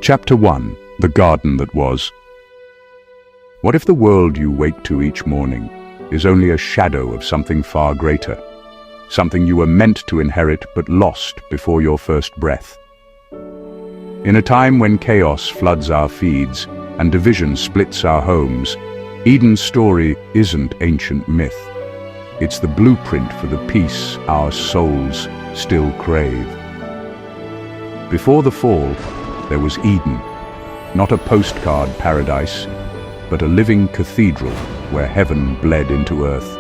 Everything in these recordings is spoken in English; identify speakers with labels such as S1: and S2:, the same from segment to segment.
S1: Chapter 1. The Garden That Was. What if the world you wake to each morning is only a shadow of something far greater? Something you were meant to inherit but lost before your first breath. In a time when chaos floods our feeds and division splits our homes, Eden's story isn't ancient myth. It's the blueprint for the peace our souls still crave. Before the fall, there was Eden, not a postcard paradise, but a living cathedral where heaven bled into earth.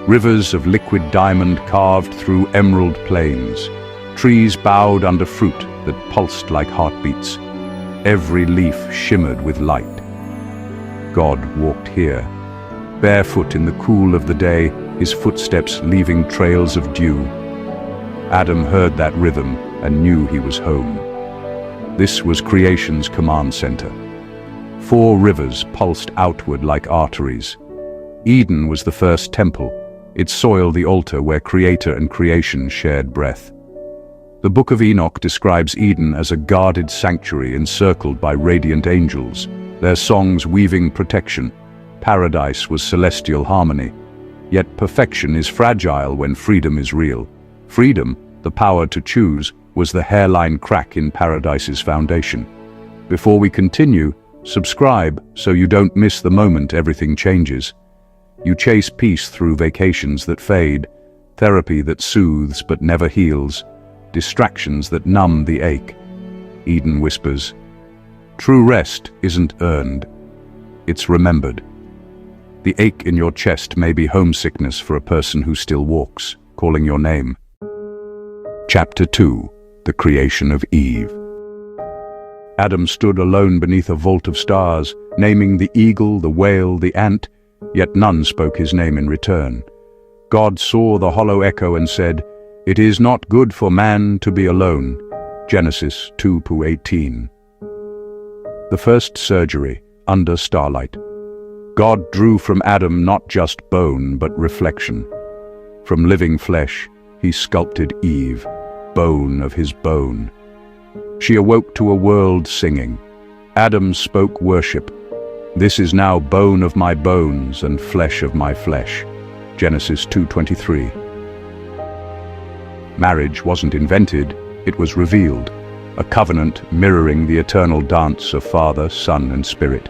S1: Rivers of liquid diamond carved through emerald plains, trees bowed under fruit that pulsed like heartbeats. Every leaf shimmered with light. God walked here, barefoot in the cool of the day, his footsteps leaving trails of dew. Adam heard that rhythm and knew he was home. This was creation's command center. 4 rivers pulsed outward like arteries. Eden was the first temple, its soil the altar where creator and creation shared breath. The Book of Enoch describes Eden as a guarded sanctuary encircled by radiant angels, their songs weaving protection. Paradise was celestial harmony. Yet perfection is fragile when freedom is real. Freedom, the power to choose, was the hairline crack in Paradise's foundation. Before we continue, subscribe so you don't miss the moment everything changes. You chase peace through vacations that fade, therapy that soothes but never heals, distractions that numb the ache. Eden whispers, true rest isn't earned, it's remembered. The ache in your chest may be homesickness for a person who still walks, calling your name. Chapter 2. The Creation of Eve. Adam stood alone beneath a vault of stars, naming the eagle, the whale, the ant, yet none spoke his name in return. God saw the hollow echo and said, "It is not good for man to be alone." Genesis 2:18. The first surgery, under starlight. God drew from Adam not just bone, but reflection. From living flesh, he sculpted Eve, bone of his bone. She awoke to a world singing. Adam spoke worship. This is now bone of my bones and flesh of my flesh. Genesis 2:23. Marriage wasn't invented, it was revealed. A covenant mirroring the eternal dance of Father, Son, and Spirit.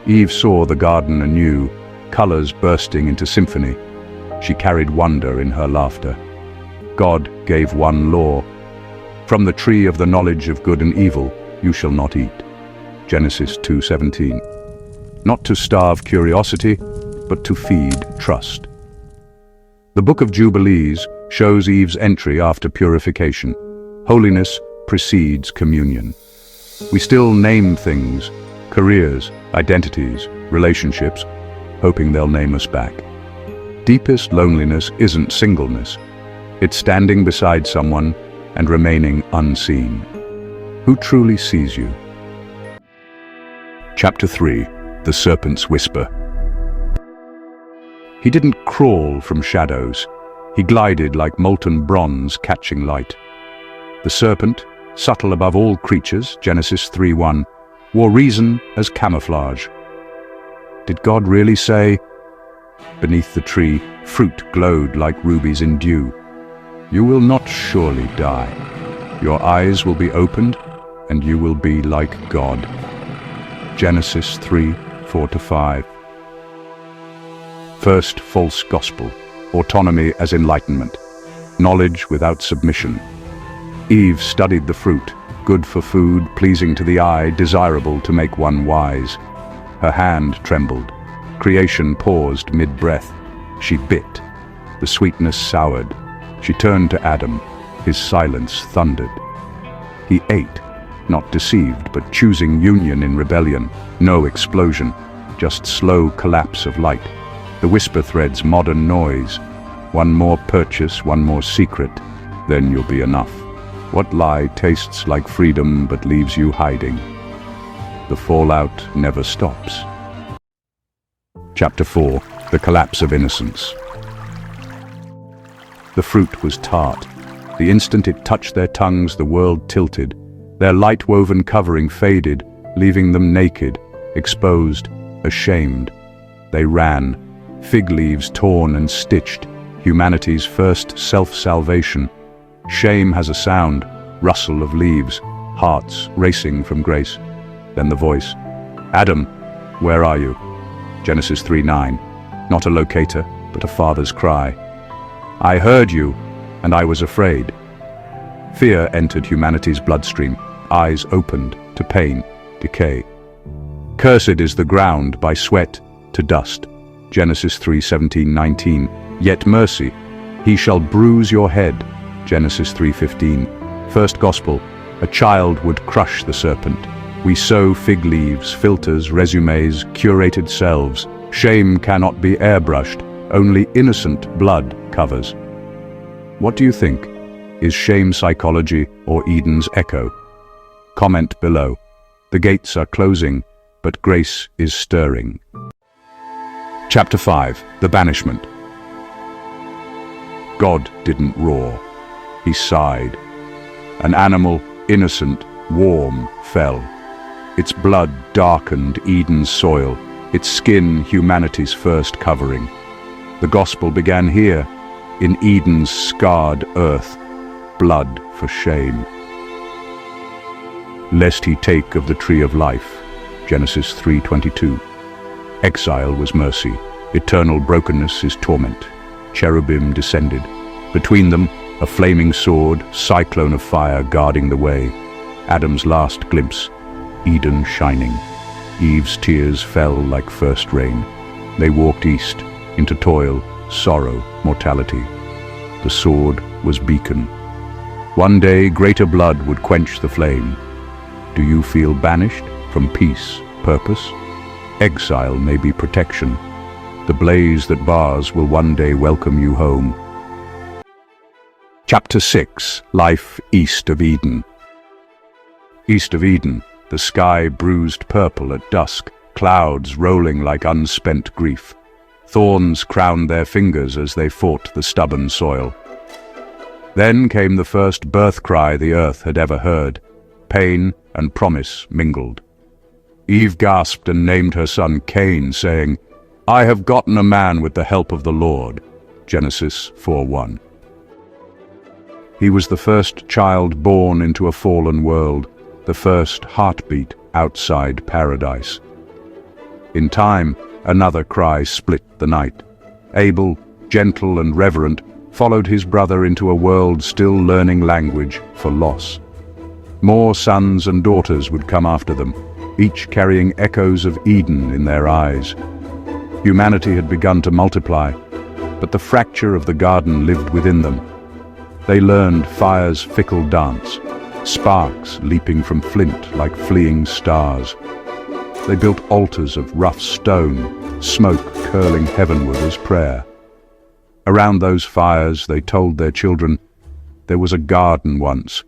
S1: Eve saw the garden anew, colors bursting into symphony. She carried wonder in her laughter. God gave one law. From the tree of the knowledge of good and evil, you shall not eat. Genesis 2:17. Not to starve curiosity, but to feed trust. The Book of Jubilees shows Eve's entry after purification. Holiness precedes communion. We still name things, careers, identities, relationships, hoping they'll name us back. Deepest loneliness isn't singleness. It's standing beside someone and remaining unseen. Who truly sees you? Chapter 3. The Serpent's Whisper. He didn't crawl from shadows. He glided like molten bronze catching light. The serpent, subtle above all creatures, Genesis 3:1, wore reason as camouflage. Did God really say? Beneath the tree, fruit glowed like rubies in dew. You will not surely die. Your eyes will be opened, and you will be like God. Genesis 3:4-5. First false gospel, autonomy as enlightenment, knowledge without submission. Eve studied the fruit, good for food, pleasing to the eye, desirable to make one wise. Her hand trembled. Creation paused mid-breath. She bit. The sweetness soured. She turned to Adam. His silence thundered. He ate, not deceived, but choosing union in rebellion. No explosion, just slow collapse of light. The whisper threads modern noise. One more purchase, one more secret, then you'll be enough. What lie tastes like freedom but leaves you hiding? The fallout never stops. Chapter 4. The Collapse of Innocence. The fruit was tart. The instant it touched their tongues, the world tilted. Their light-woven covering faded, leaving them naked, exposed, ashamed. They ran, fig leaves torn and stitched, humanity's first self-salvation. Shame has a sound, rustle of leaves, hearts racing from grace. Then the voice, "Adam, where are you?" Genesis 3:9, not a locator, but a father's cry. "I heard you, and I was afraid." Fear entered humanity's bloodstream, eyes opened to pain, decay. "Cursed is the ground by sweat to dust." Genesis 3:17-19. "Yet mercy, he shall bruise your head." Genesis 3:15. First Gospel, a child would crush the serpent. We sow fig leaves, filters, resumes, curated selves. Shame cannot be airbrushed, only innocent blood covers. What do you think? Is shame psychology or Eden's echo? Comment below. The gates are closing, but grace is stirring. Chapter 5. The Banishment. God didn't roar. He sighed. An animal, innocent, warm, fell. Its blood darkened Eden's soil, its skin humanity's first covering. The gospel began here, in Eden's scarred earth, blood for shame. Lest he take of the tree of life, Genesis 3:22. Exile was mercy, eternal brokenness is torment. Cherubim descended. Between them, a flaming sword, cyclone of fire guarding the way. Adam's last glimpse, Eden shining. Eve's tears fell like first rain. They walked east, into toil, sorrow, mortality. The sword was beacon. One day greater blood would quench the flame. Do you feel banished from peace, purpose? Exile may be protection. The blaze that bars will one day welcome you home. Chapter 6. Life East of Eden. East of Eden, the sky bruised purple at dusk, clouds rolling like unspent grief. Thorns crowned their fingers as they fought the stubborn soil. Then came the first birth cry the earth had ever heard. Pain and promise mingled. Eve gasped and named her son Cain, saying, "I have gotten a man with the help of the Lord." Genesis 4:1. He was the first child born into a fallen world, the first heartbeat outside paradise. In time, another cry split the night. Abel, gentle and reverent, followed his brother into a world still learning language for loss. More sons and daughters would come after them, each carrying echoes of Eden in their eyes. Humanity had begun to multiply, but the fracture of the garden lived within them. They learned fire's fickle dance, sparks leaping from flint like fleeing stars. They built altars of rough stone, smoke curling heavenward as prayer. Around those fires they told their children, there was a garden once,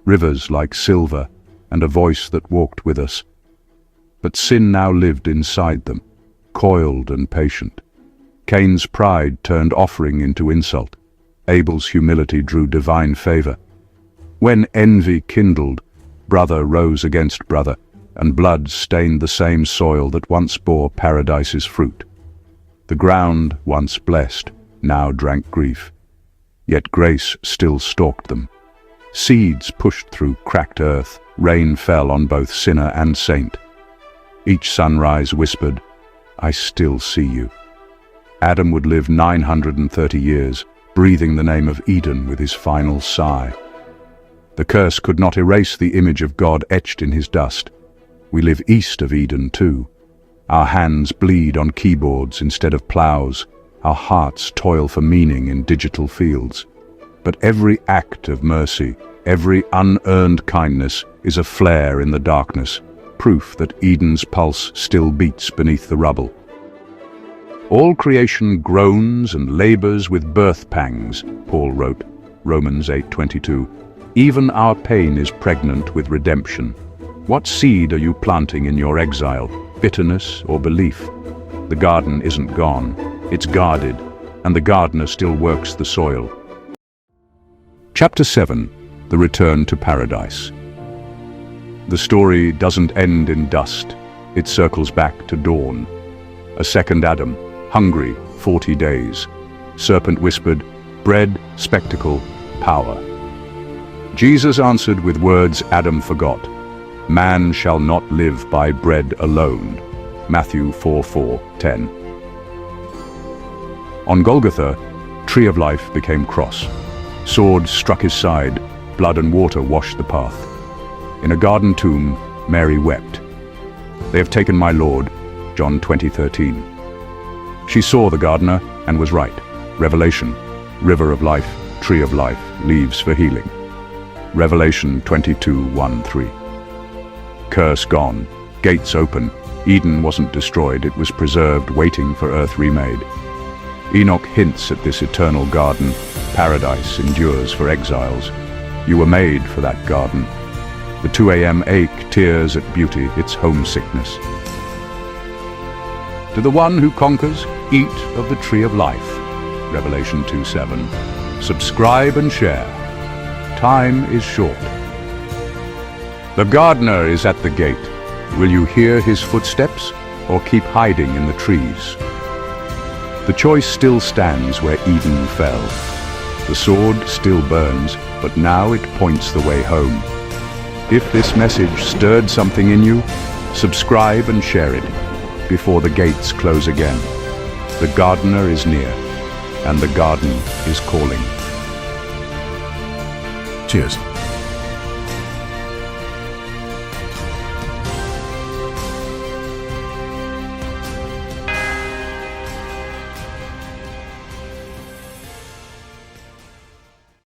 S1: rivers like silver, and a voice that walked with us. But sin now lived inside them, coiled and patient. Cain's pride turned offering into insult. Abel's humility drew divine favor. When envy kindled, brother rose against brother, and blood stained the same soil that once bore paradise's fruit. The ground, once blessed, now drank grief. Yet grace still stalked them. Seeds pushed through cracked earth, rain fell on both sinner and saint. Each sunrise whispered, "I still see you." Adam would live 930 years, breathing the name of Eden with his final sigh. The curse could not erase the image of God etched in his dust. We live east of Eden too. Our hands bleed on keyboards instead of plows. Our hearts toil for meaning in digital fields. But every act of mercy, every unearned kindness is a flare in the darkness, proof that Eden's pulse still beats beneath the rubble. All creation groans and labors with birth pangs, Paul wrote, Romans 8:22. Even our pain is pregnant with redemption. What seed are you planting in your exile, bitterness or belief? The garden isn't gone, it's guarded, and the gardener still works the soil. Chapter 7. The Return to Paradise. The story doesn't end in dust. It circles back to dawn. A second Adam, hungry, 40 days. Serpent whispered, bread, spectacle, power. Jesus answered with words Adam forgot. Man shall not live by bread alone. Matthew 4:10. On Golgotha, Tree of Life became cross. Sword struck his side, blood and water washed the path. In a garden tomb, Mary wept. They have taken my Lord, John 20:13. She saw the gardener and was right. Revelation, river of life, tree of life, leaves for healing. Revelation 22:1-3. Curse gone, gates open. Eden wasn't destroyed, it was preserved, waiting for earth remade. Enoch hints at this eternal garden. Paradise endures for exiles. You were made for that garden. The 2 a.m. ache tears at beauty, its homesickness. To the one who conquers, eat of the tree of life. Revelation 2:7. Subscribe and share. Time is short. The gardener is at the gate. Will you hear his footsteps or keep hiding in the trees? The choice still stands where Eden fell. The sword still burns, but now it points the way home. If this message stirred something in you, subscribe and share it before the gates close again. The gardener is near, and the garden is calling.
S2: Cheers.